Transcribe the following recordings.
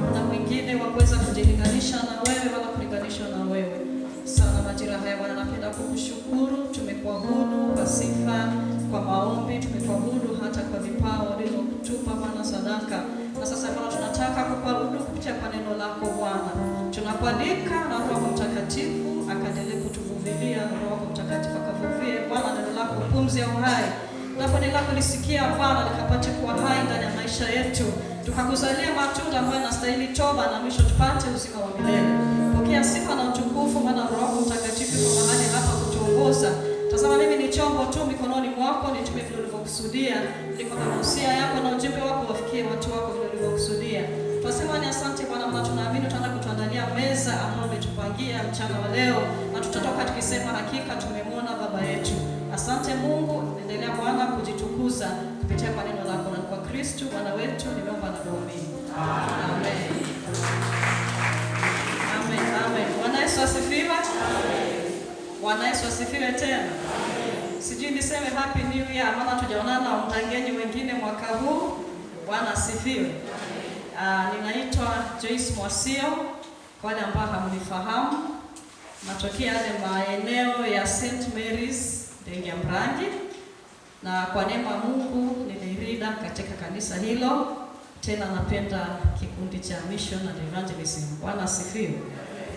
Hakuna mwingine wa kuweza kujilinganisha na wewe wala kulinganishwa na wewe. Sana majira haya Bwana, napenda kukushukuru. Tumekuabudu kwa sifa, kwa maombi, tumekuabudu hata kwa vipawa ulizotupa Bwana sadaka. Na sasa Bwana, tunataka kukuabudu kupitia kwa neno lako Bwana. Tunakualika na Roho Mtakatifu akaendelee kutuvuvilia, na Roho Mtakatifu akavuvie Bwana neno lako pumzi ya uhai. Napo neno lako lisikia Bwana likapate kuwa hai ndani ya maisha yetu. Tukakuzalia matunda ambayo yanastahili toba na mwisho tupate uzima wa milele. Pokea sifa na utukufu maana Roho Mtakatifu kwa mahali hapa kutuongoza. Tazama mimi ni chombo tu mikononi mwako, nitumie vile ulivyokusudia. Ili kwa mahusia yako na ujumbe wako wafikie watu wako vile ulivyokusudia. Tunasema ni asante Bwana, maana tunaamini utaenda kutuandalia meza ambayo umetupangia mchana wa leo. Na tutatoka tukisema hakika tumemwona baba yetu. Asante Mungu, endelea Bwana kujitukuza kupitia kwa neno lako na kwa Kristo Bwana wetu nimeomba na kuamini. Amen. Amen. Amen. Bwana Yesu asifiwe. Bwana Yesu asifiwe tena. Sijui niseme happy new year maana tujaonana na mtangenyi wengine mwaka huu. Bwana asifiwe. Ninaitwa Joyce Mwasio, kwa wale ambao hamnifahamu. Natokea yale maeneo ya St. Mary's Dengiamrangi, na kwa neema Mungu nilirida katika kanisa hilo. Tena napenda kikundi cha Mission and Evangelism. Bwana asifiwe.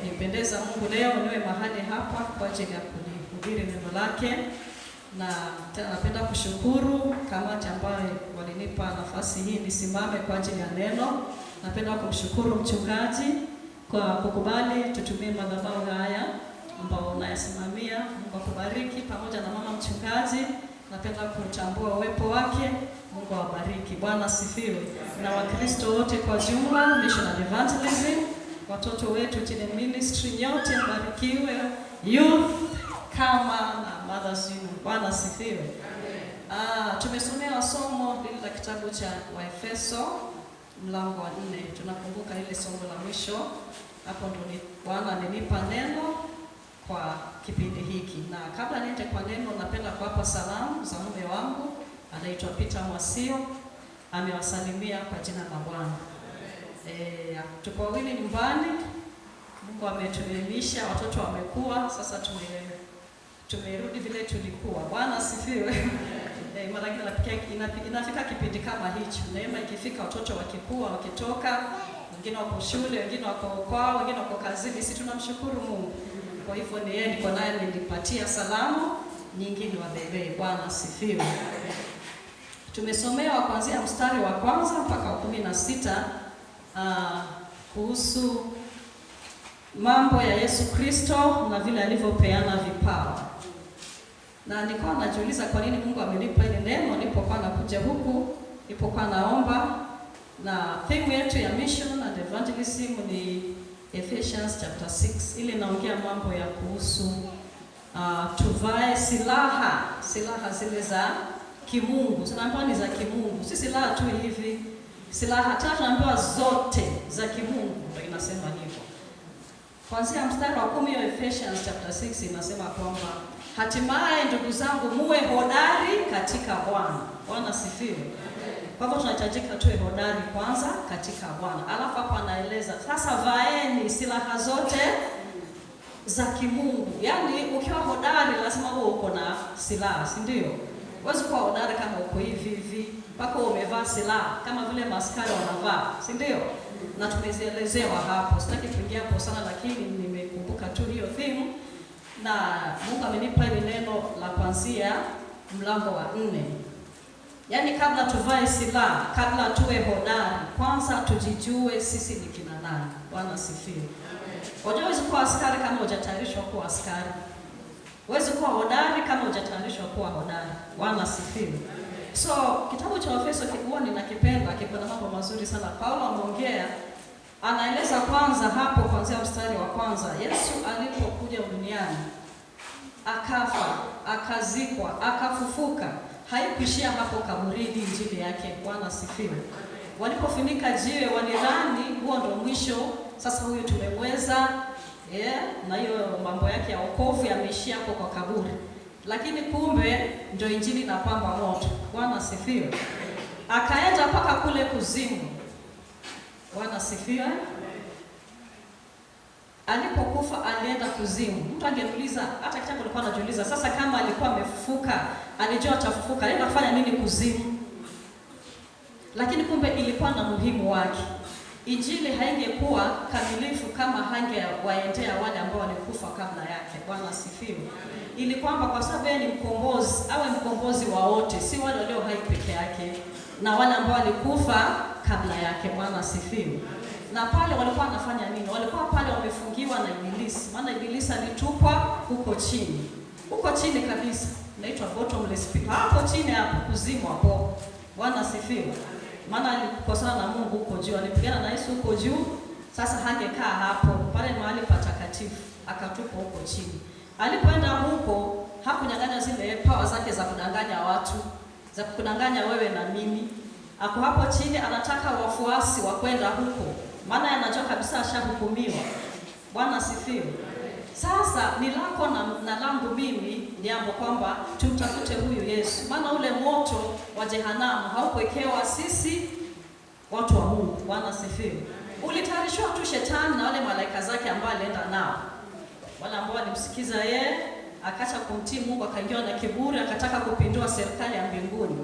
Nipendeza Mungu leo niwe mahali hapa kwa ajili ya kuhubiri neno lake. Na tena napenda kushukuru kamati ambayo walinipa nafasi hii nisimame kwa ajili ya neno. Napenda kumshukuru mchungaji kwa kukubali tutumie madhabahu haya ambao unayasimamia. Mungu akubariki pamoja na mama mchungaji. Napenda kutambua uwepo wake. Mungu awabariki. Bwana asifiwe. Na Wakristo wote kwa jumla, Mission and Evangelism, watoto wetu Chile Ministry nyote mbarikiwe. Youth kama na Mothers Union. Bwana asifiwe. Tumesomea somo lile la kitabu cha Waefeso mlango wa 4. Tunakumbuka ile somo la mwisho. Hapo ndo Bwana alinipa neno kwa kipindi hiki. Na kabla niende kwa neno, napenda kuwapa salamu za mume wangu anaitwa Peter Mwasio. Amewasalimia kwa jina la Bwana. Tuko wawili nyumbani. Mungu ametuelimisha, watoto wamekuwa, sasa tumerudi vile tulikuwa. Bwana asifiwe. Mara nyingine inafika kipindi kama hicho. Neema ikifika watoto wakikua, wakitoka, wengine wako shule, wengine wako kwao, wengine wako kazini. Sisi tunamshukuru Mungu. Kwa hivyo ni yeye niko naye nilipatia salamu nyingine wabebe. Bwana asifiwe. Tumesomewa kuanzia mstari wa kwanza mpaka 16 kuhusu mambo ya Yesu Kristo na vile alivyopeana vipawa. Na nilikuwa najiuliza kwa nini Mungu amenipa ile neno nilipokuwa nakuja huku, nilipokuwa naomba. Na theme yetu ya Mission and Evangelism ni Ephesians chapter 6. Ile inaongea mambo ya kuhusu tuvae silaha zile za kimungu. Tunaambiwa ni za kimungu. Si silaha tu hivi. Silaha tatu tunaambiwa zote za kimungu. Ndio inasema hivyo. Kuanzia mstari wa 10 wa Ephesians chapter 6 inasema kwamba hatimaye ndugu zangu muwe hodari katika Bwana. Bwana asifiwe. Kwa hivyo tunahitajika tuwe hodari kwanza katika Bwana. Alafu hapo anaeleza sasa vaeni silaha zote za kimungu. Yaani ukiwa hodari lazima uwe uko na silaha, si ndio? Huwezi kuwa hodari kama uko hivi mpaka umevaa silaha kama vile maskari wanavaa, si ndio? Na tumezielezewa hapo. Sitaki kuingia hapo sana, lakini nimekumbuka tu hiyo theme. Na Mungu amenipa ile neno la kuanzia mlango wa 4. Yaani kabla tuvae silaha, kabla tuwe hodari, kwanza tujijue sisi ni kina nani. Bwana asifiwe. Huwezi kuwa askari kama hujatayarishwa kuwa askari. Huwezi kuwa hodari kama hujatayarishwa kuwa hodari. Bwana asifiwe. So kitabu cha Waefeso kikuwa ninakipenda, kiko na mambo mazuri sana. Paulo ameongea, anaeleza kwanza hapo kuanzia mstari wa kwanza, Yesu alipokuja duniani, akafa, akazikwa, akafufuka. Haikuishia hapo kaburini injili yake. Bwana asifiwe. Walipofunika jiwe walidhani huo ndio mwisho, sasa huyu tumemweza, na hiyo mambo yake ya wokovu yameishia hapo kwa kaburi. Lakini kumbe ndio injili inapamba moto. Bwana asifiwe. Akaenda mpaka kule kuzimu. Bwana sifiwe. Alipokufa alienda kuzimu. Mtu angeuliza, hata kitabu alikuwa anajiuliza, sasa kama alikuwa amefufuka, alijua atafufuka, alienda kufanya nini kuzimu? Lakini kumbe ilikuwa na muhimu wake. Injili haingekuwa kamilifu kama hangewaendea wale ambao walikufa kabla yake. Bwana sifiwe. Ili kwamba kwa sababu yeye ni mkombozi, awe mkombozi wa wote, si wale walio hai peke yake, na wale ambao walikufa kabla yake. Bwana sifiwe. Na pale walikuwa wanafanya nini? Walikuwa pale wamefungiwa na Ibilisi. Maana Ibilisi alitupwa huko chini. Huko chini kabisa. Inaitwa bottomless pit. Hapo chini hapo kuzimu hapo. Bwana sifiwe. Maana alikosana na Mungu huko juu. Alipigana na Yesu huko juu. Sasa hangekaa hapo pale mahali patakatifu. Akatupwa huko chini. Alipoenda huko hakunyang'anya zile power zake za kudanganya watu, za kudanganya wewe na mimi. Ako hapo chini anataka wafuasi wa kwenda huko. Maana anajua kabisa ashahukumiwa. Bwana sifiwe. Sasa ni lako na langu mimi niambo kwamba tumtafute huyu Yesu. Maana ule moto wa jehanamu haukuwekewa sisi watu wa Mungu. Bwana sifiwe. Ulitayarishwa tu shetani na wale malaika zake ambao alienda nao. Wale ambao walimsikiza yeye, akacha kumtii Mungu, akaingia na kiburi, akataka kupindua serikali ya mbinguni.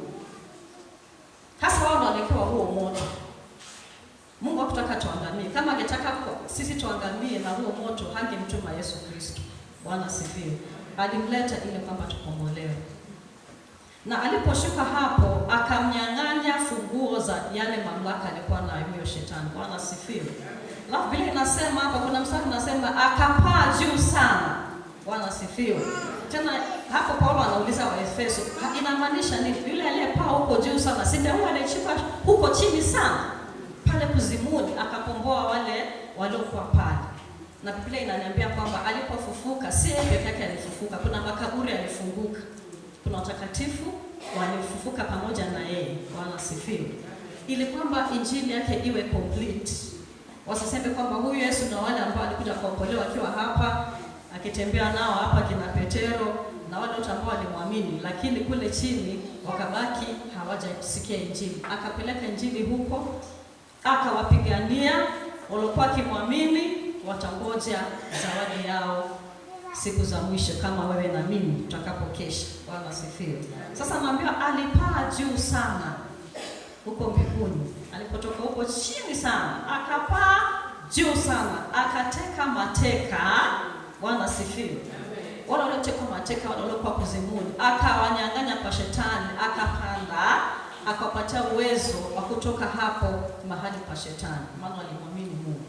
Hasa wao walikiwa huo moto. Mungu hakutaka tuangamie. Kama angetaka sisi tuangamie na huo moto, hangemtuma Yesu Kristo. Bwana sifiwe. Alimleta ile kwamba tukombolewe. Na aliposhuka hapo, akamnyang'anya funguo za yale mamlaka alikuwa nayo huyo shetani. Bwana sifiwe. Alafu Biblia inasema hapa, kuna mstari unasema akapaa juu sana. Bwana sifiwe. Tena hapo Paulo anauliza wa Efeso, inamaanisha nini? Yule aliyepaa huko juu sana, si ndio anaichukua huko chini sana? Pale kuzimuni akakomboa wale waliokuwa pale. Na Biblia inaniambia kwamba alipofufuka, si yeye peke yake alifufuka, kuna makaburi yalifunguka. Kuna watakatifu walifufuka pamoja na yeye. Bwana sifiwe. Ili kwamba injili yake iwe complete. Wasiseme kwamba huyu Yesu na wale ambao alikuja kuokolewa akiwa hapa, akitembea nao hapa kina Petero na wale wote ambao walimwamini, lakini kule chini wakabaki hawajasikia injili. Akapeleka injili huko, akawapigania waliokuwa kimwamini, watangoja zawadi yao siku za mwisho kama wewe na mimi tutakapokesha. Bwana sifiwe. Sasa naambiwa alipaa juu sana huko mbinguni. Alipotoka huko chini sana, akapaa juu sana, akateka mateka. Bwana sifiwe. Wale waliotekwa mateka, wale waliokuwa kuzimuni, akawanyang'anya kwa shetani, akapanda, akapatia uwezo wa kutoka hapo mahali pa shetani. Maana alimwamini Mungu.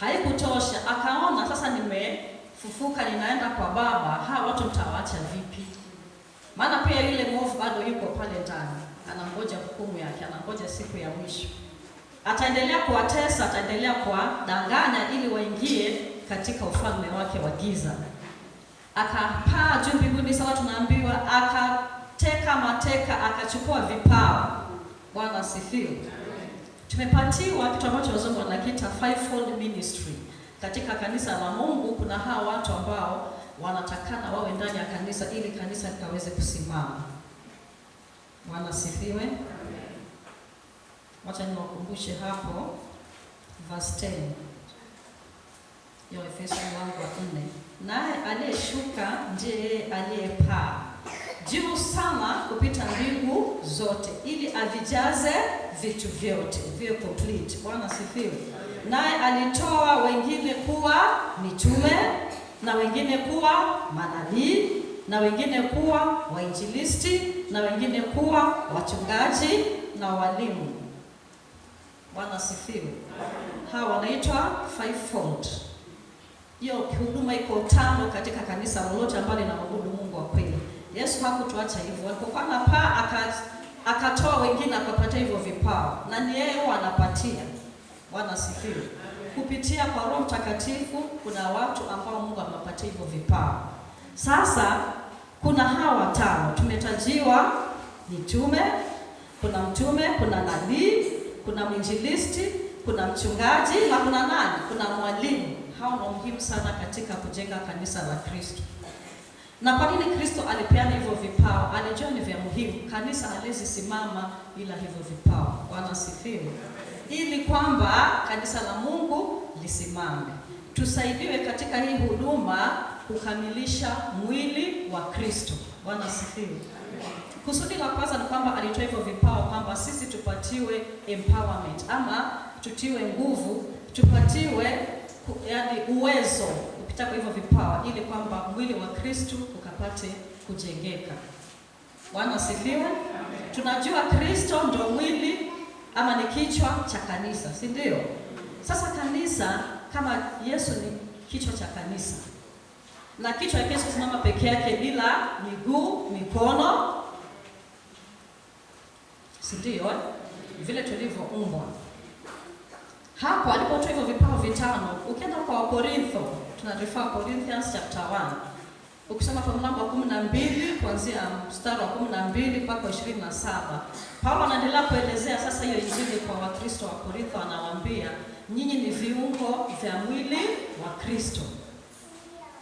Haikutosha, akaona sasa nimefufuka, ninaenda kwa Baba, hawa watu mtawaacha vipi? Maana pia yule mwovu bado yuko pale ndani, anangoja hukumu yake, anangoja siku ya mwisho. Ataendelea kuwatesa, ataendelea kuwadanganya ili waingie katika ufalme wake wa giza. Akapaa juu mbinguni, sawa tunaambiwa, akateka mateka, akachukua vipawa. Bwana sifiwe. Tumepatiwa kitu ambacho wazungu wanakiita fivefold ministry. Katika kanisa la Mungu kuna hawa watu ambao wanatakana wawe ndani ya kanisa ili kanisa likaweze kusimama. Bwana sifiwe. Wacha niwakumbushe hapo verse 10. Ya Efeso mlango wa 4. Naye aliyeshuka ndiye aliyepaa juu sana kupita mbingu zote, ili avijaze vitu vyote, viwe complete. Bwana sifiwe. Naye alitoa wengine kuwa mitume, na wengine kuwa manabii, na wengine kuwa wainjilisti, na wengine kuwa wachungaji na walimu. Bwana sifiwe. Hawa wanaitwa fivefold. Hiyo huduma iko tano katika kanisa lolote ambalo linaabudu Mungu wa kweli. Yesu hakutuacha hivyo. Alipokuwa anapaa akatoa wengine, akapatia hivyo vipawa. Na ni yeye huwa anapatia. Bwana sifiwe. Kupitia kwa Roho Mtakatifu kuna watu ambao Mungu amewapatia hivyo vipawa. Sasa kuna hawa tano tumetajiwa: mitume, kuna mtume, kuna nabii, kuna mwinjilisti, kuna mchungaji na kuna nani? Kuna mwalimu. Hao ni muhimu sana katika kujenga kanisa la Kristo. Na kwa nini Kristo alipeana hivyo vipawa? Alijua ni vya muhimu. Kanisa haliwezi simama bila hivyo vipawa. Bwana sifiwe. ili kwamba kanisa la Mungu lisimame. Tusaidiwe katika hii huduma kukamilisha mwili wa Kristo. Bwana asifiwe. Kusudi la kwanza ni kwamba alitoa hivyo vipawa kwamba sisi tupatiwe empowerment, ama tutiwe nguvu, tupatiwe yani uwezo kupita kwa hivyo vipawa, ili kwamba mwili wa Kristo ukapate kujengeka. Bwana asifiwe. Tunajua Kristo ndio mwili ama ni kichwa cha kanisa, si ndio? Sasa kanisa, kama Yesu ni kichwa cha kanisa, na kichwa yake simama peke yake bila miguu, mikono, si ndio? Vile tulivyoumbwa. Hapo alipotoa hivyo vipawa vitano, ukienda kwa Korintho, tunarefer Corinthians chapter 1. Ukisoma kwa mlango wa 12 kuanzia mstari wa 12 mpaka 27, Paulo anaendelea kuelezea sasa hiyo injili kwa Wakristo wa Korintho. Anawaambia, nyinyi ni viungo vya mwili wa Kristo.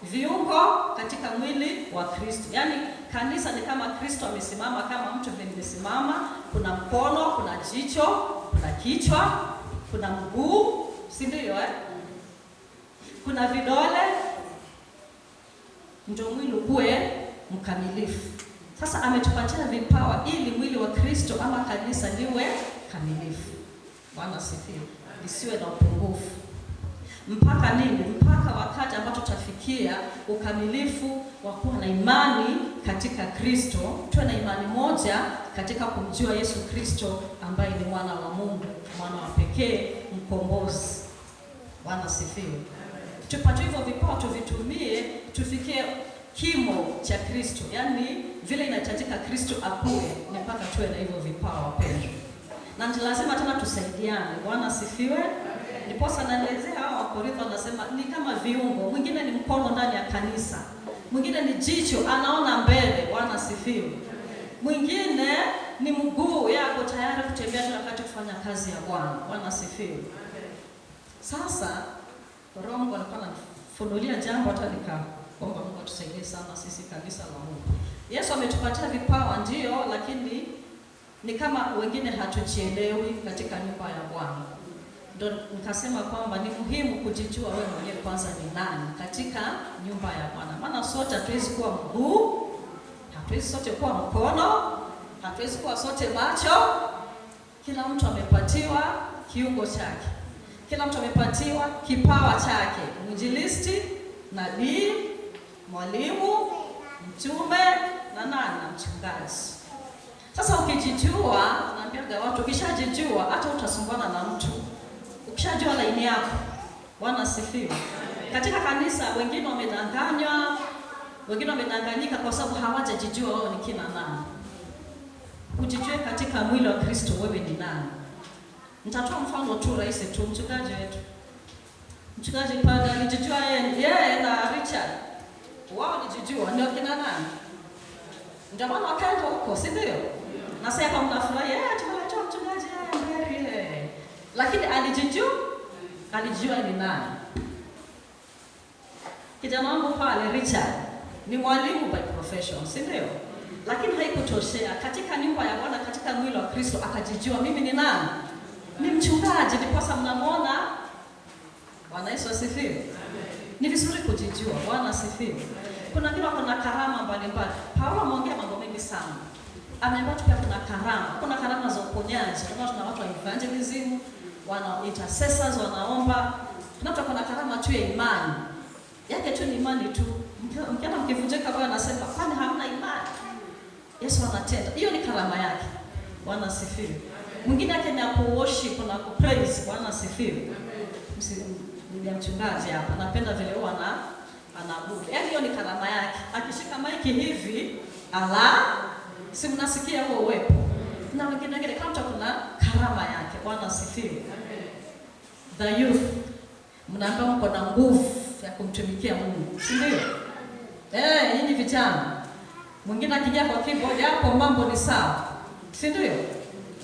Viungo katika mwili wa Kristo. Yaani kanisa ni kama Kristo amesimama, kama mtu vile amesimama, kuna mkono, kuna jicho, kuna kichwa, kuna mguu, si ndio Kuna vidole, ndio mwili uwe mkamilifu. Sasa ametupatia vipawa ili mwili wa Kristo ama kanisa liwe kamilifu. Bwana asifiwe. Lisiwe na upungufu. Mpaka nini? Mpaka wakati ambapo tutafikia ukamilifu wa kuwa na imani katika Kristo, tuwe na imani moja katika kumjua Yesu Kristo ambaye ni mwana wa Mungu, mwana wa pekee, mkombozi. Bwana asifiwe. Tupate hivyo vipawa, tuvitumie, tufikie kimo cha Kristo. Yaani vile inahitajika Kristo akue, ni mpaka tuwe na hivyo vipawa wapendwa. Na ni lazima tena tusaidiane. Bwana asifiwe. Ndiposa naelezea hao wa Korintho, anasema ni kama viungo. Mwingine ni mkono ndani ya kanisa. Mwingine ni jicho, anaona mbele. Bwana asifiwe. Mwingine ni mguu, yako tayari kutembea kila wakati kufanya kazi ya Bwana. Bwana asifiwe. Sasa Roho Mungu alikuwa ananifunulia jambo, hata nikaomba Mungu atusaidie sana sisi kanisa la Mungu. Yesu ametupatia vipawa ndio, lakini ni kama wengine hatujielewi katika nyumba ya Bwana. Ndio nikasema kwamba ni muhimu kujijua wewe mwenyewe kwanza ni nani katika nyumba ya Bwana. Maana sote hatuwezi kuwa mguu, hatuwezi sote kuwa mkono, hatuwezi kuwa sote macho. Kila mtu amepatiwa kiungo chake. Kila mtu amepatiwa kipawa chake. Mwinjilisti, nabii, mwalimu, mtume na nani, na mchungaji. Sasa ukijijua, naambiaga watu, ukishajijua hata utasumbuana na mtu. Ukishajua laini yako. Bwana asifiwe. Katika kanisa wengine wamedanganywa, wengine wamedanganyika kwa sababu hawajajijua wao ni kina nani. Ujijue katika mwili wa Kristo wewe ni nani. Nitatoa mfano tu rahisi tu. Mchungaji wetu, mchungaji pale alijijua yeye na Richard. Wao walijijua ndio kina nani. Ndio maana wakaenda huko, si ndio? Na sasa kama mnafurahi, tunatoa mchungaji Mary. Lakini alijijua ni nani. Kijana wangu pale Richard ni mwalimu by profession, si ndio? Lakini haikutoshea. Katika nyumba ya Bwana, katika mwili wa Kristo akajijua mimi ni nani? Ni mchungaji. Ndiposa mnamuona. Bwana Yesu asifiwe. Ni vizuri kujijua. Bwana asifiwe. Kuna wengine wako na karama mbalimbali. Paulo ameongea mambo mengi sana. Ameambia pia kuna karama. Kuna karama za uponyaji. Tuna watu wa evangelism, wana intercessors, wanaomba. Kuna watu kuna karama tu ya imani. Yake tu ni imani tu. Mkiona mkivunjika Bwana anasema, "Kwani hamna imani?" Yesu anatenda. Hiyo ni karama yake. Bwana asifiwe. Mwingine yake ni worship na praise. Bwana asifiwe. Ni mchungaji hapa. Napenda vile huwa anaabudu. Yaani hiyo ni karama yake. Akishika maiki hivi, si mnasikia huo uwepo. Na wengine kama mtu kuna karama yake. Bwana asifiwe. The youth, mnaambia mko na nguvu ya kumtumikia Mungu, si ndio? Nyinyi vijana. Mwingine akija kwa keyboard hapo mambo ni sawa. Si ndio?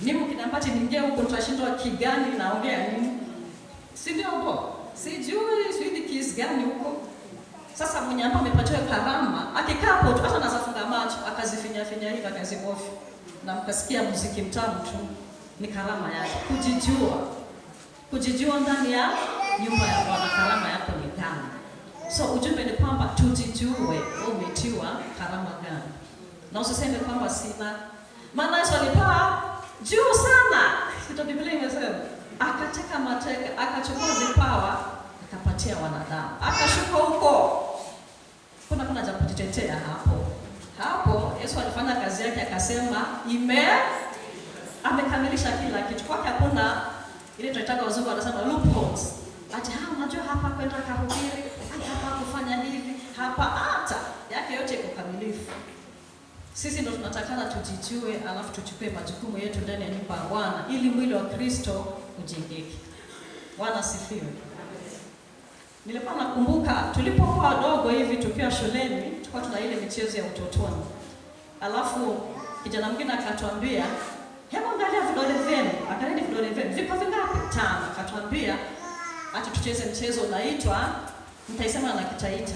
Mimi kinambati ningia huko tutashindwa kigani naongea nini? Si ndio hapo? Sijui sijui kiasi gani huko. Sasa mwenye ambaye amepatiwa karama, akikaa hapo tu hata anazafunga macho, akazifinya hivi akazibofu. Na mkasikia muziki mtamu tu. Ni karama yake. Kujijua. Kujijua ndani ya nyumba ya Bwana, karama yako ni gani? So ujumbe ni kwamba tujijue, umetiwa karama gani. Na usiseme kwamba sina. Maana Yesu alipaa juu sana. Kitu Biblia imesema, akateka mateka, akachukua vipawa, akapatia wanadamu. Akashuka huko. Kuna haja kujitetea hapo. Hapo Yesu alifanya kazi yake, akasema amekamilisha kila kitu. Kwake hakuna ile tunataka wazungu wanasema loopholes. Ati unajua hapa kwenda kuhubiri, hapa kufanya hivi, hapa hata yake yote iko kamilifu. Sisi ndo tunatakana tujijue, alafu tuchukue majukumu yetu ndani ya nyumba ya Bwana ili mwili wa Kristo ujengeke. Bwana sifiwe. Nilikuwa nakumbuka tulipokuwa wadogo hivi tukiwa shuleni, tulikuwa tuna ile michezo ya utotoni. Alafu kijana mwingine akatuambia, "Hebu angalia vidole vyenu." Angalia vidole vyenu. Viko vingapi? 5. Akatuambia ati tucheze mchezo unaitwa, nitaisema na kitaita.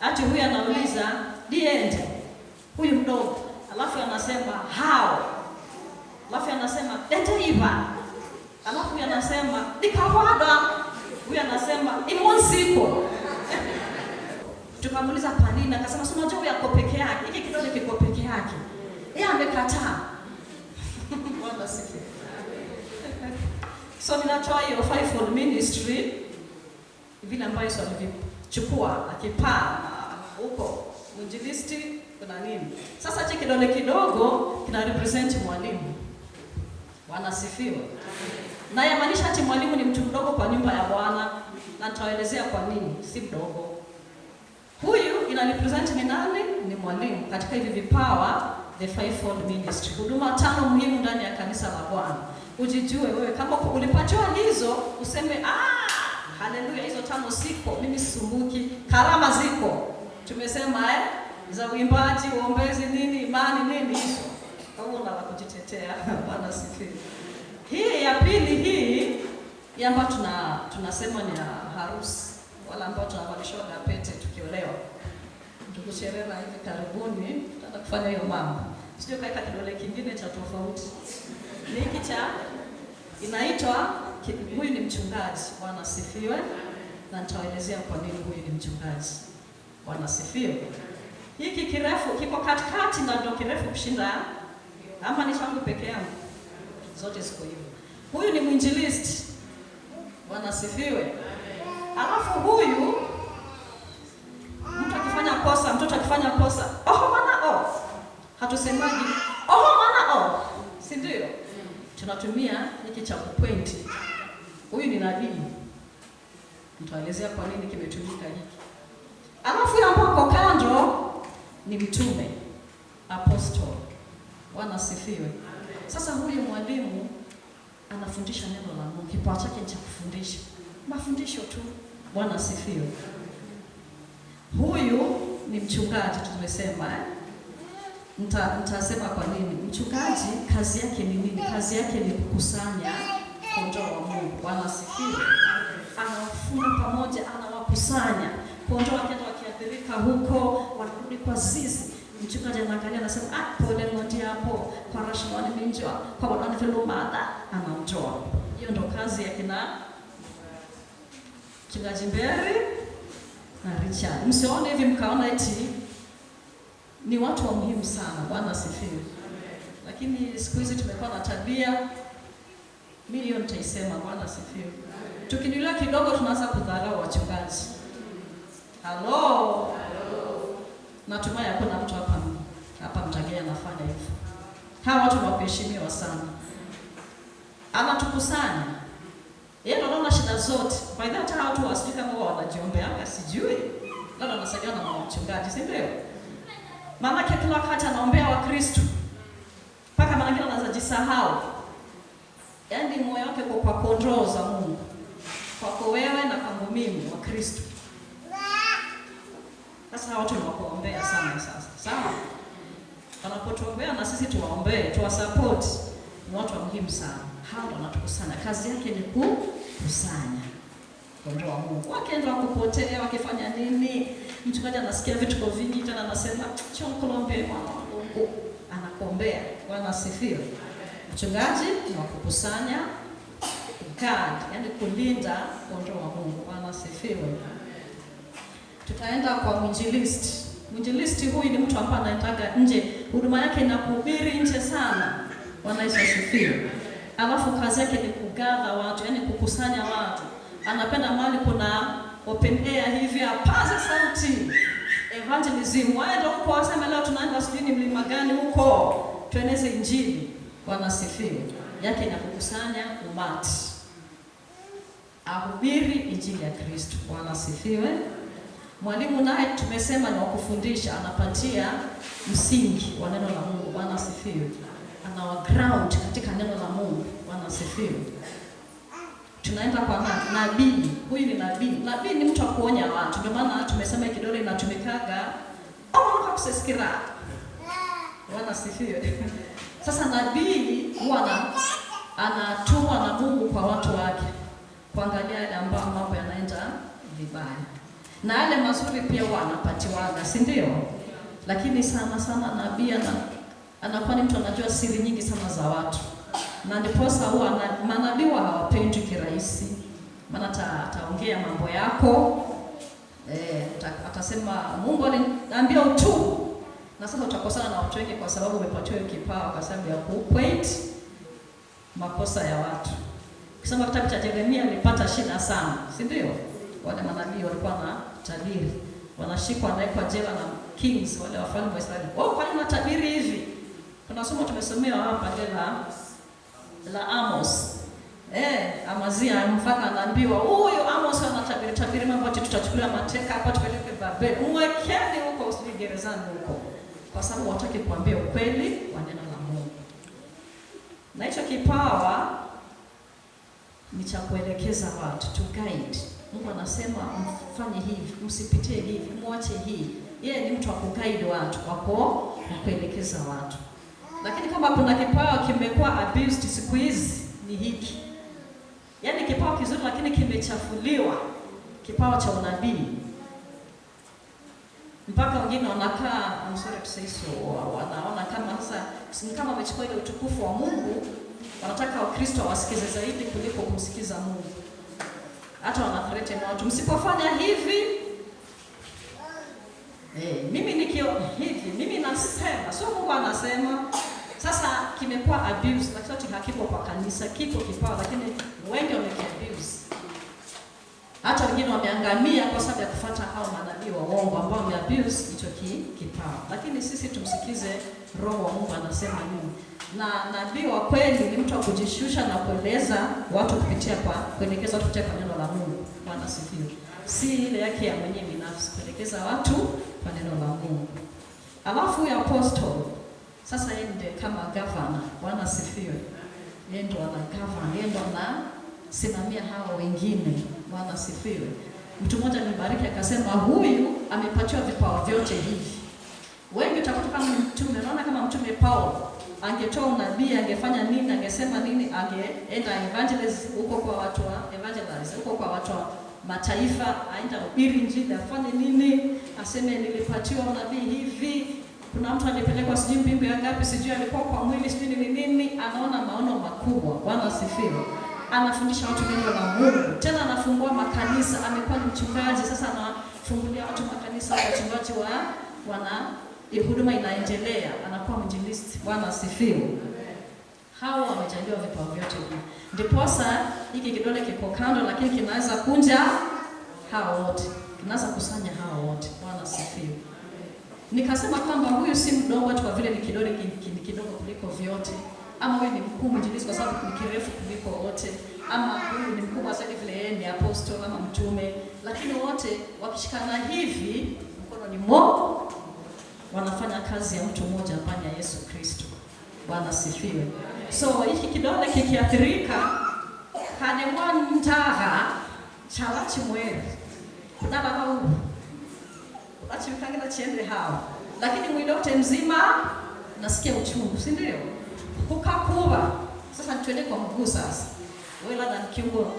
Ati huyu anauliza, "Diende." Huyu mdogo. Alafu anasema, "How?" Alafu anasema, "Eteiva." Alafu huyu anasema, "Nikawada." Huyu anasema, "Imonsiko." Tukamuuliza kwa nini? Akasema, "Si unajua yako peke yake. Hiki kidole kiko peke yake." Yeye amekataa. Bwana sifiwe. So ninatoa hiyo fivefold ministry vile ambayo Yesu alivichukua akipaa huko injilisti kuna nini. Sasa hichi kidole kidogo kina represent mwalimu. Bwana sifiwe. Na yamaanisha ati mwalimu ni mtu mdogo kwa nyumba ya Bwana, na nitaelezea kwa nini si mdogo. Huyu ina represent ni nani? Ni mwalimu katika hivi vipawa, the fivefold ministry. Huduma 5 muhimu ndani ya kanisa la Bwana. Ujijue wewe kama ulipatiwa hizo, useme haleluya, hizo 5 siko, mimi sisumbuki. Karama ziko. Tumesema za uimbaji, uombezi, nini, imani, nini hizo. Kama una la kujitetea, Bwana sifiwe. Hii ya pili hii ambayo tunasema ni harusi. Wala ambao tunavalishwa pete tukiolewa. Ndugu Sherera hivi karibuni tunataka kufanya hiyo mambo. Sio kaika kidole kingine cha tofauti. Ni hiki cha inaitwa, huyu ni mchungaji. Bwana sifiwe. Na nitawaelezea kwa nini huyu ni mchungaji. Bwana sifiwe. Hiki kirefu kiko katikati na ndio kirefu kushinda, ama ni changu peke yangu? Zote ziko hivyo. Huyu ni mwinjilisti. Bwana sifiwe. Alafu huyu mtoto akifanya kosa, maana hatusemaji maana si ndio? Tunatumia hiki cha kupointi. Huyu ni nabii. Nitaelezea kwa nini kimetumika hiki. Alafu hapo kando ni mtume, apostle. Bwana sifiwe. Sasa huyu mwalimu anafundisha neno la Mungu. Kipawa chake ni cha kufundisha. Mafundisho tu. Bwana sifiwe. Huyu ni mchungaji tumesema. Nitasema kwa nini. Mchungaji kazi yake ni nini? Kazi yake ni kukusanya kondoo wa Mungu. Bwana sifiwe. Anawafunga pamoja, anawakusanya. Kondoo wakiathirika huko, wanarudi kwa zizi. Mchungaji anaangalia anasema, pole ng'ombe hapo, kwa rashmani minjwa, kwa wadani filumada, anamtoa. Hiyo ndo kazi ya kina Mchungaji Mberi na Richard. Msione hivi mkaona eti ni watu wa muhimu sana. Bwana sifiwe. Lakini siku hizi tumekuwa na tabia, milioni nitaisema. Bwana sifiwe. Tukinilia kidogo tunaanza kudharau wachungaji. Hello. Natumai hakuna mtu hapa Mtagea anafanya hivyo. Hawa watu wa kuheshimiwa sana. Anatukusanya. Yeye ndo anaona shida zote. By that time watu wasije kama wao wanajiombea, sijui. Labda anasaidia na mchungaji, si ndio? Maana kila wakati anaombea wa Kristo. Paka maana kile anaanza jisahau. Yaani moyo wake kwa kondoo za Mungu. Kwako wewe na kwangu mimi wa Kristo. Sasa watu wanakuombea sana sasa. Sawa? Wanapotuombea na sisi tuwaombee, tuwasupport. Ni watu wa muhimu sana. Hao ndo wanatukusanya. Kazi yake ni kukusanya kondoo wa Mungu. Wakienda kupotea, wakifanya nini? Mchungaji anasikia vitu vingi tena anasema, "Chonkolombe mwana wa Mungu." Anakuombea. Bwana asifiwe. Mchungaji ni wa kukusanya guard, yani kulinda kondoo wa Mungu. Bwana asifiwe. Tutaenda kwa mwinjilisti. Mwinjilisti huyu ni mtu ambaye anaendaga nje, huduma yake inakuhubiri nje sana. Bwana Yesu asifiwe. Alafu kazi yake ni kugather watu, yani kukusanya watu. Anapenda mahali kuna open air hivi, apaze sauti. Evangelism. Waende huko waseme leo tunaenda sijui mlima gani huko, tueneze injili. Bwana asifiwe. Yake ni kukusanya umati, ahubiri injili ya Kristo. Bwana asifiwe. Mwalimu naye tumesema ni wakufundisha, anapatia msingi wa neno la Mungu. Bwana asifiwe. Anawa ground katika neno la Mungu. Bwana asifiwe. Tunaenda kwa nabii. Huyu ni nabii. Nabii ni mtu wa kuonya watu. Ndio maana tumesema kidole inatumikaga kwa kusisikira. Bwana asifiwe. Sasa nabii huwa anatumwa na Mungu kwa watu wake kuangalia yale ambayo mambo yanaenda vibaya. Na yale mazuri pia huwa anapatiwaga, si ndio? Lakini sana sana nabii anakuwa ni mtu anajua siri nyingi sana za watu. Na ndiposa huwa manabii hawapendi kirahisi. Maana ataongea mambo yako. Atasema Mungu aliniambia utubu. Na sasa utakosana na watu wengi kwa sababu umepatiwa kipawa kwa sababu ya kuquote makosa ya watu. Kusema kitabu cha Yeremia alipata shida sana, si ndio? Wale manabii walikuwa na tabiri. Wanashikwa wanawekwa jela na kings, wale wafalme wa Israeli. Wao kwa nini wanatabiri hivi? Kuna somo tumesomea hapa la Amos. Amazia mpaka anaambiwa huyo Amos anatabiri mambo ati tutachukulia mateka hapa tupeleke Babeli. Mwekeni huko usije gerezani huko. Kwa sababu wataki kuambia ukweli wa neno la Mungu. Na hicho kipawa ni cha kuelekeza watu, to guide. Mungu anasema mfanye hivi, msipitie hivi, muache hii. Yeye ni mtu wa kuguide watu, wako kuelekeza watu. Lakini kama kuna kipawa kimekuwa abused siku hizi ni hiki. Yaani kipawa kizuri lakini kimechafuliwa, kipawa cha unabii. Mpaka wengine wanakaa, I'm sorry to say so, wanaona kama sasa kama wamechukua ile utukufu wa Mungu, wanataka Wakristo wasikize zaidi kuliko kumsikiza Mungu. Hata wanathreaten watu, msipofanya hivi mimi nikio hivi, mimi nasema, sio Mungu anasema. Sasa kimekuwa abuse, lakini hakipo kwa kanisa, kipo kipawa lakini wengi wamekiabuse. Hata wengine wameangamia kwa sababu ya kufuata hao manabii wa uongo ambao wameabuse hicho kipawa. Lakini sisi tumsikize Roho wa Mungu anasema nini. Na nabii wa kweli ni mtu wa kujishusha na kueleza watu kupitia kwa kuelekeza kupitia kwa neno la Mungu. Bwana asifiwe. Si ile yake ya mwenyewe binafsi, kuelekeza watu kwa neno la Mungu. Alafu ya apostle sasa yeye ndiye kama governor. Bwana asifiwe. Yeye ndo ana govern, yeye ndo anasimamia hao wengine. Bwana asifiwe. Mtu mmoja nibariki akasema huyu amepatiwa vipawa vyote hivi. Wengi utakuta kama mtume, naona kama mtume Paulo angetoa unabii, angefanya nini, angesema nini, angeenda evangelize huko kwa watu wa evangelize huko kwa watu wa mataifa, aenda ubiri injili, afanye nini, aseme nilipatiwa unabii hivi. Kuna mtu alipelekwa sijui mbingu ya ngapi, sijui alikuwa kwa mwili sijui nini, anaona maono makubwa. Bwana asifiwe. Anafundisha watu neno la Mungu. Tena anafungua makanisa, amekuwa mchungaji, sasa anafungulia watu makanisa, wachungaji huduma inaendelea, anakuwa mwinjilisti. Bwana asifiwe. Hao wamejaliwa vipawa vyote hivi. Ndiposa hiki kidole kiko kando lakini kinaweza kunja hao wote. Kinaweza kusanya hao wote. Bwana asifiwe. Nikasema kwamba huyu si mdogo tu kwa vile ni kidole kidogo kuliko vyote. Ama huyu ni mkuu mwinjilisti kwa sababu ni kirefu kuliko wote. Ama huyu ni mkubwa zaidi vile yeye ni apostle ama mtume. Lakini wote wakishikana hivi mkono ni mmoja, wanafanya kazi ya mtu mmoja ndani ya Yesu Kristo. Bwana asifiwe. So hiki kidole kikiathirika kane mwandaga chalachi mwere kudala hau achi mkangira chiende hao, lakini mwili wote mzima nasikia uchungu, si ndio? Kukakuwa sasa tuende kwa mguu sasa. Wewe labda ni kiungo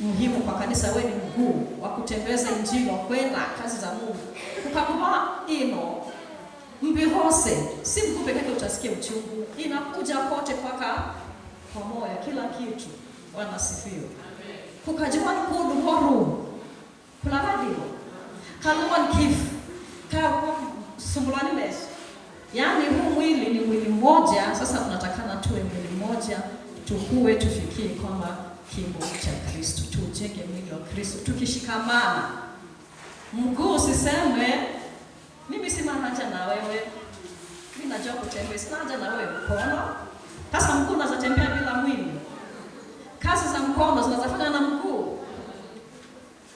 muhimu kwa kanisa, wewe ni mguu wa kutembeza injili, wa kwenda kazi za Mungu. Kukakuwa mbihose, si mguu pekee utasikia uchungu, inakuja kote mpaka kwa moyo, kila kitu. Bwana asifiwe. Kukajiwan kudu horu. Kula radio. Kaluan kif. Sumbulani les. Yaani huu mwili ni mwili mmoja, sasa tunatakana tuwe mwili mmoja, tukue tufikie kwamba kimo cha Kristo, tujenge mwili wa Kristo, tukishikamana. Mguu usiseme mimi sina haja na wewe. Mimi najua kutembea, sina haja na wewe mkono. Sasa mguu unaweza tembea bila mwili. Kazi za mkono zinazofanya na mguu.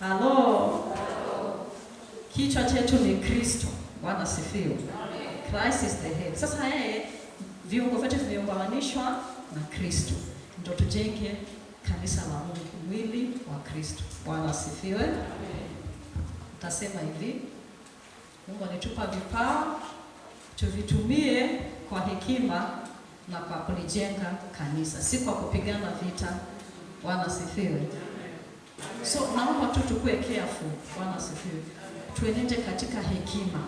Halo. Kichwa chetu ni Kristo. Bwana sifiwe. Christ is the head. Sasa yeye viungo vyote vimeunganishwa na Kristo. Ndio tujenge kanisa la Mungu, mwili wa Kristo. Bwana sifiwe. Tutasema hivi, Mungu alitupa vipawa, tuvitumie kwa hekima na kwa kulijenga kanisa, si kwa kupigana vita. Bwana sifiwe. So naomba tu tukue careful. Bwana sifiwe. Tuenende katika hekima.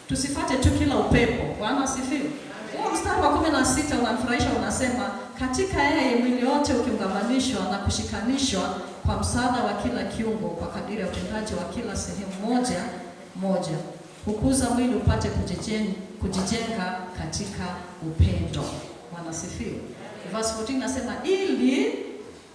Tusifate tu kila upepo. Bwana sifiwe. Huo mstari wa 16 unanifurahisha, unasema katika yeye mwili wote ukiungamanishwa na kushikanishwa kwa msaada wa kila kiungo kwa kadiri ya utendaji wa kila sehemu moja moja, hukuza mwili upate kujijenga katika upendo. Bwana sifiwe. Verse 14 nasema ili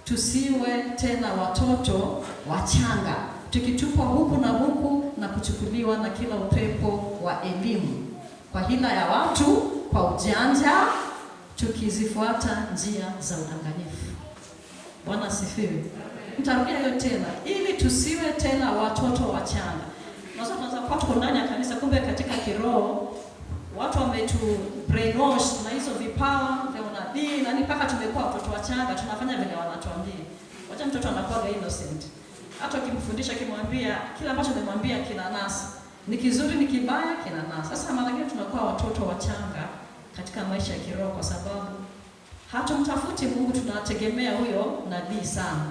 tusiwe tena watoto wachanga, tukitupwa huku na huku na kuchukuliwa na kila upepo wa elimu, kwa hila ya watu, kwa ujanja, tukizifuata njia za udanganyifu. Bwana sifiwe. Nitarudia hiyo tena, ili tusiwe tena watoto wachanga. Tunaweza kuwa tuko ndani ya kanisa, kumbe katika kiroho watu wametu brainwash na hizo vipawa vya unabii, na mpaka tumekuwa watoto wachanga, tunafanya vile wanatuambia. Wacha mtoto anakuwa innocent. Hata ukimfundisha kimwambia kila ambacho umemwambia kina nasa. Ni kizuri ni kibaya kina nasa. Sasa mara nyingine tunakuwa watoto wachanga katika maisha ya kiroho kwa sababu hatumtafuti Mungu, tunategemea huyo nabii sana.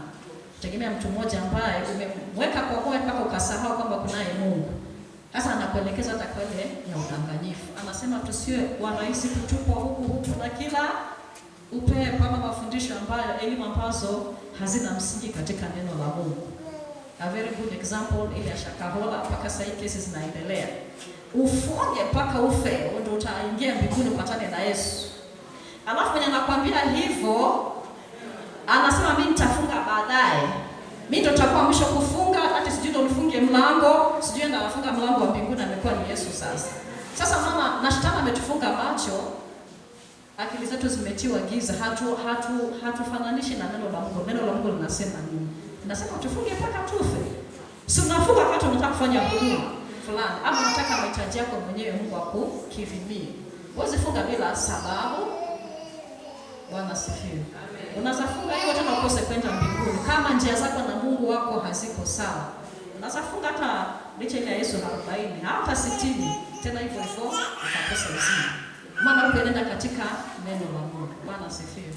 Tegemea mtu mmoja ambaye umemweka kwa moyo mpaka ukasahau kwamba kunaye Mungu. Sasa anakuelekeza hata kwa ile ya udanganyifu. Anasema tusiwe warahisi kutupwa huku na kila upepo kama mafundisho ambayo elimu ambazo hazina msingi katika neno la Mungu. A very good example ile ya Shakahola, mpaka sasa kesi zinaendelea. Ufunge mpaka ufe ndio utaingia mbinguni upatane na Yesu. Alafu mwenye anakuambia hivyo anasema mimi nitafunga baadaye. Mimi ndo nitakuwa mwisho kufunga, hata sijui ndo nifunge mlango, sijui ndo nafunga mlango wa mbinguni, amekuwa ni Yesu sasa. Sasa mama na shetani ametufunga macho, akili zetu zimetiwa giza, hatufananishi na neno la Mungu. Neno la Mungu linasema nini? Linasema tufunge mpaka tufe. Si unafunga wakati unataka kufanya huduma fulani, ama unataka mahitaji yako mwenyewe Mungu akukirimie. Huwezi funga bila sababu. Bwana sifiwe. Unaweza funga hiyo tena ukose kwenda mbinguni kama njia zako na Mungu wako haziko sawa. Unaweza funga hata licha ile Yesu 40 hata 60 tena hivyo hivyo utakosa uzima. Maana unaenda katika neno la Mungu. Bwana sifiwe.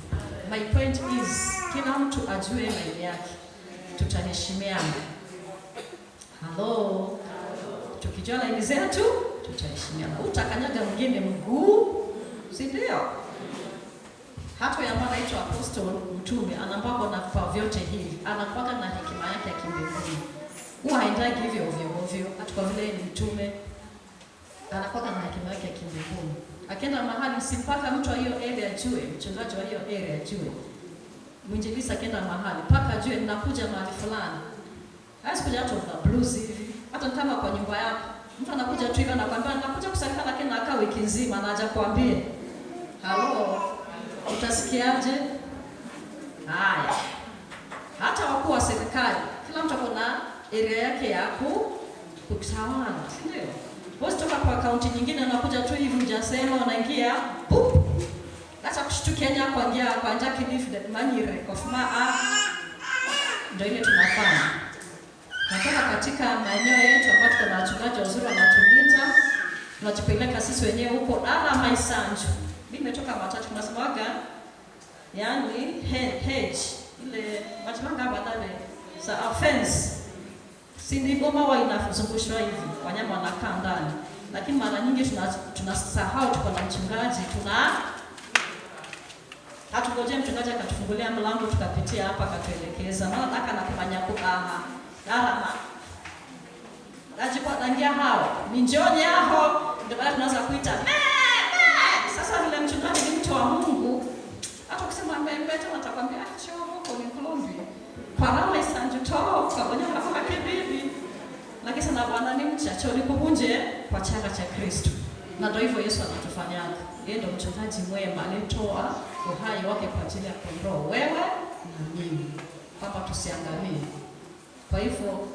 My point is kila mtu ajue maili yake. Tutaheshimiana. Hello. Tukijua laini zetu tutaheshimiana. Utakanyaga mwingine mguu, si ndio? Hata yeye ambaye anaitwa apostle mtume anambako na vipawa vyote hivi, anakuwa na hekima yake ya kimbinguni. Huwa haendagi hivyo ovyo, hata kwa vile ni mtume anakuwa na hekima yake ya kimbinguni. Akienda mahali si mpaka mtu wa hiyo area ajue, mchungaji wa hiyo area ajue. Mwinjilisti akienda mahali mpaka ajue ninakuja mahali fulani. Hawezi kuja out of the blues hivi. Hata kama kwa nyumba yako, mtu anakuja tu hivi anakuambia ninakuja kusalimia lakini nakaa wiki nzima na haja kuambia. Halo. Utasikiaje? Haya. Hata wakuu wa serikali, kila mtu akona area yake ya kutawala, si ndio? Wewe toka kwa kaunti nyingine unakuja tu hivi hujasema unaingia, pup. Acha kushtukia nya kwa njia kilifu that manyire kwa fuma ndio ile tunafanya. Natoka katika maeneo yetu ambapo kuna wachungaji wazuri wanatulinda, tunajipeleka sisi wenyewe huko Dala Maisanju. Mimi nimetoka Matatu, tunasemaga yani hedge ile matanga badale za offense. Si ndio goma wa inazungushwa hivi, wanyama wanakaa ndani. Lakini mara nyingi tunasahau tuko na mchungaji, Hatugoje mchungaji akatufungulia mlango tukapitia hapa akatuelekeza. Maana nataka nakufanya kukaha. Najipangia hao. Ni njoni hao ndio baada tunaanza kuita. Sasa vile mchungaji ni mtu wa Mungu, hata ukisema mbembe tu atakwambia choo huko ni Kolombi. Parama isanjuto kwa bonya kwa kibibi. Lakini sana Bwana ni mchacho ni kubunje kwa changa cha Kristo. Na ndio hivyo Yesu anatufanyanga. Yeye ndio mchungaji mwema, alitoa uhai wake kwa ajili ya kondoo wewe na mimi. Hapa tusiangalie. Kwa hivyo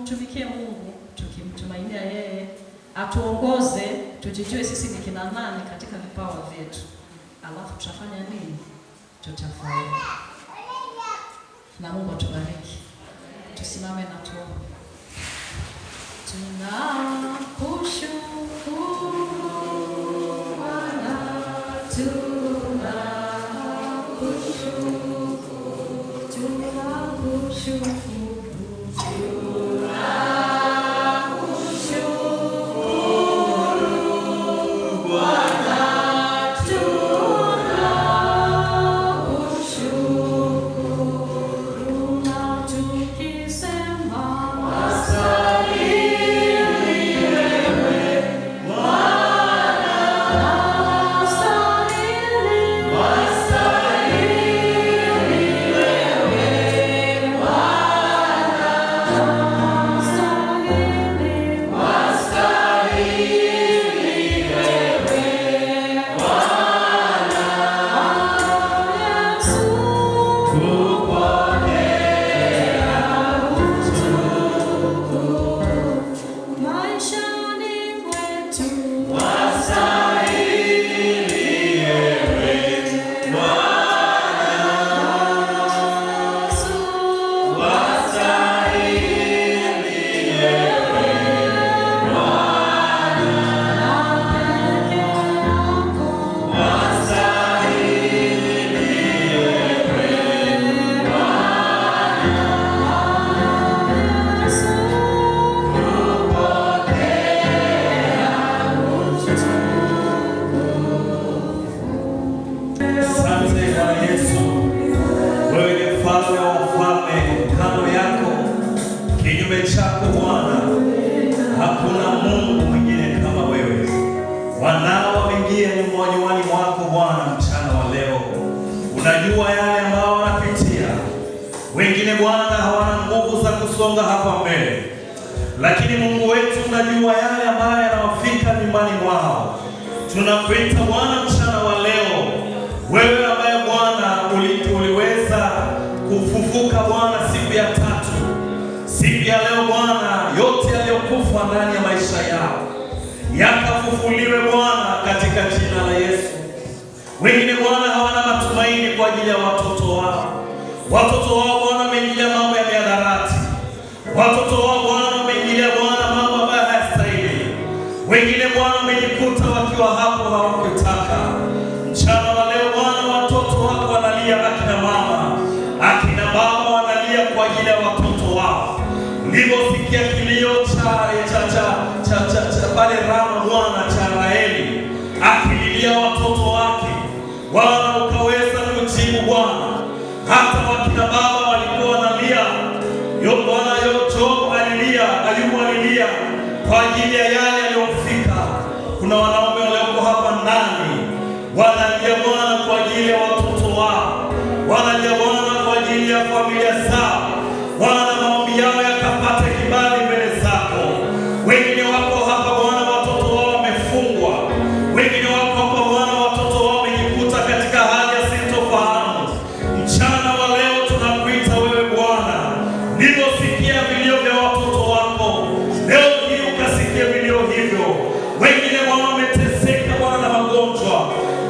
tumikie Mungu tukimtumainia yeye, atuongoze, tujijue sisi ni kina nani katika vipawa vyetu. Alafu tutafanya nini? Tutafaulu. Na Mungu atubariki. Tusimame na tuombe. Tunakushukuru Bwana, tunakushukuru. Unajua yale ambao wanapitia. Wengine Bwana hawana nguvu za kusonga hapa mbele, lakini Mungu wetu unajua yale ambayo yanawafika nyumbani mwao. Tunakuita Bwana mchana wa leo, wewe ambaye Bwana uliweza kufufuka Bwana siku ya tatu. Siku ya leo Bwana, yote yaliyokufa ndani ya maisha yao yakafufuliwe Bwana katika jina la Yesu. Wengine Bwana hawana matumaini kwa ajili ya watoto wao. Watoto wao Bwana wameingilia mambo ya mihadarati. Watoto wao Bwana wameingilia Bwana mambo ambayo hayastahili. Wengine Bwana wamejikuta wakiwa hapo hawakutaka. Mchana wa leo Bwana, watoto wako wanalia, akina mama, akina baba wanalia kwa ajili ya watoto wao. Uliposikia kilio cha pale Rama Bwana cha Raheli akililia watoto wake, Bwana ukaweza kujibu Bwana. Hata wakina baba walikuwa wanalia, Bwana Job alilia, Ayubu alilia kwa ajili ya yale yaliyofika. Kuna wanaume walioko hapa ndani wanalia Bwana kwa ajili ya watoto wao, wanalia Bwana kwa ajili ya familia zao. Bwana, maombi yao yakapata kibali mbele zako. Wengine wako hapa Bwana, watoto wao wamefungwa. Wengine wako hapa Bwana, watoto wao wamejikuta katika hali ya sintofahamu. Mchana wa leo tunakuita wewe Bwana, niliposikia vilio vya watoto wako, leo hii ukasikia vilio hivyo. Wengine Bwana wameteseka Bwana na magonjwa.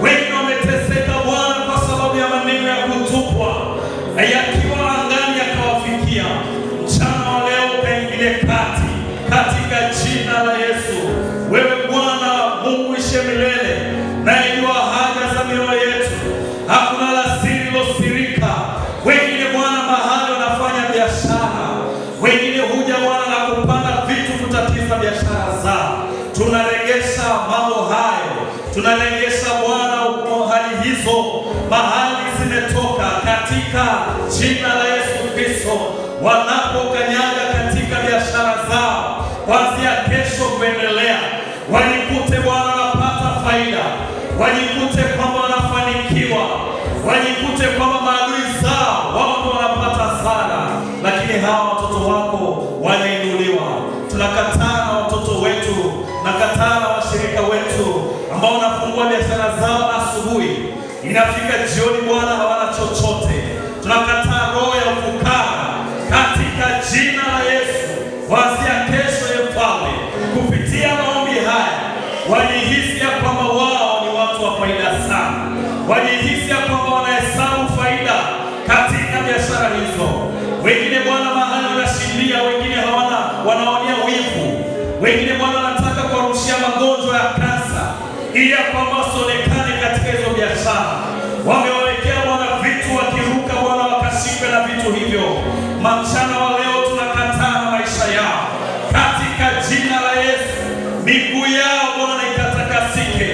Wengine wameteseka Bwana kwa sababu ya maneno ya kutupwa yakiwa angani yakawafikia. Mchana wa leo ukaingilie kati katika jina la Yesu. Wewe Bwana Mungu ishe milele, naijua haja za mioyo yetu, hakuna la siri lilosirika. Wengine Bwana mahali wanafanya biashara, wengine huja Bwana na kupanda vitu kutatiza biashara zao. Tunaregesha mambo hayo, tunaregesha Bwana hali hii hizo mahali zimetoka katika jina la Yesu Kristo, wanapokanyaga katika biashara zao kuanzia kesho kuendelea, wajikute Bwana wanapata faida, wajikute kwamba wanafanikiwa, wajikute kwamba maadui zao wao wanapata hasara, lakini hawa watoto wako wanainuliwa. Tunakataa na watoto wetu, nakataa na washirika wetu ambao wanafungua biashara zao asubuhi, inafika jioni Bwana hawana chochote. Tunakataa roho ya ufukara katika jina la Yesu. Kuanzia kesho ya Mfalme, kupitia maombi haya, wajihisi ya kwamba wao ni watu wa faida sana, wajihisi ya kwamba wanahesabu faida katika biashara hizo. Wengine Bwana mahali wanashindia, wengine hawana, wanaonea wivu, wengine Bwana wanataka kuwarushia magonjwa ya kansa ili ya kwamba wasionekane katika hizo biashara. Wamewekea Bwana vitu, wakiruka Bwana wakashikwe na vitu hivyo. Mchana wa leo tunakataa na maisha yao katika jina la Yesu. Miguu yao Bwana ikatakasike,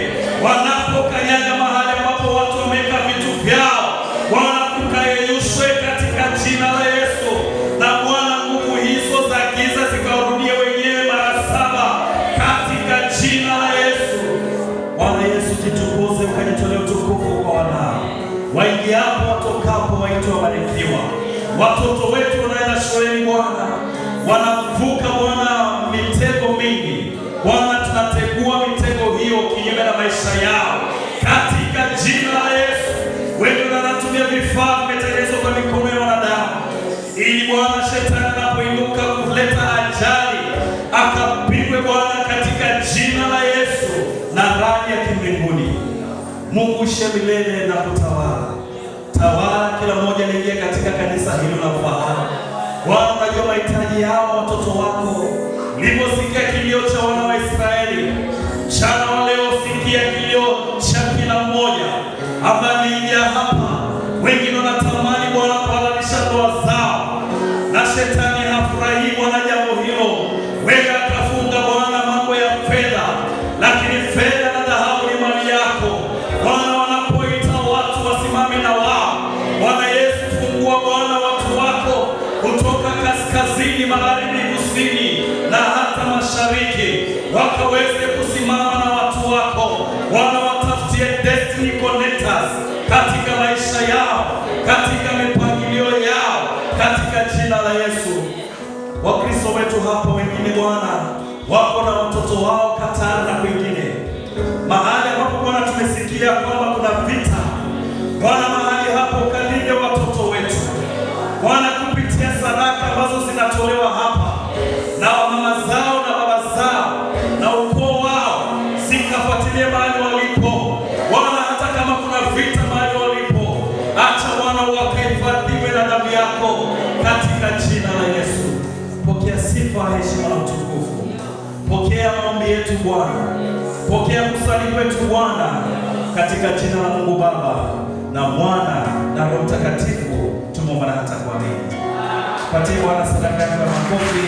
wanapokanyaga mahali ambapo watu wameweka vitu vyao, Bwana kukayeyushwe katika jina la Yesu. Na Bwana nguvu hizo za giza zikarudie wenyewe mara 7 katika jina la Yesu. Bwana Yesu, jitukuze, ukajitolee utukufu kwa wanao. Waingiapo watokapo waitwe wabarikiwa. Watoto wetu wanaenda shuleni Bwana, wanavuka Bwana mitego mingi. Bwana tunategua mitego hiyo kinyume na maisha yao katika jina la Yesu. Wewe unatumia vifaa vimetengenezwa kwa mikono ya wanadamu, ili Bwana shetani anapoinuka kuleta ajali akapigwe Bwana katika jina la Yesu na radi ya kimbinguni. Mungu milele na kutawala. Tawala kila mmoja aliingia katika kanisa hilo na ufahamu. Bwana unajua mahitaji yao watoto wako. Uliposikia kilio cha wana wa Israeli, mchana wa leo sikia kilio cha kila mmoja ambaye aliingia hapa. Wengine wanatamani Bwana kuhalalisha ndoa zao, na shetani hafurahi Bwana jambo hilo. Wewe akafunga Bwana mambo ya fedha, lakini fedha na dhahabu ni mali yako. Bwana wanapoita watu wasimame na wao, Bwana Yesu fungua Bwana watu wako kutoka kaskazini, magharibi, kusini na hata mashariki, wakaweze kusimama na watu wako. Bwana watafutie destiny connectors katika maisha yao, katika mipangilio yao, katika jina la Yesu. Wakristo wetu hapo wengine Bwana wako na watoto wao Katara na kwingine mahali ambapo Bwana tumesikia kwamba kuna vita. Bwana mahali hapo kalinde watoto wetu Bwana, kupitia sadaka ambazo zinatolewa hapa na mama zao na baba zao na ukoo wao, zikafuatilia mahali walipo Bwana. Hata kama kuna vita mahali walipo, acha Bwana wakahifadhiwe na damu yako katika jina la Yesu. Pokea sifa, heshima na utukufu. Pokea maombi yetu Bwana, pokea kusali kwetu Bwana, katika jina la Mungu Baba na Mwana na Roho Mtakatifu tumeomba na hata kuamini. Patie Bwana sadaka ya makofi.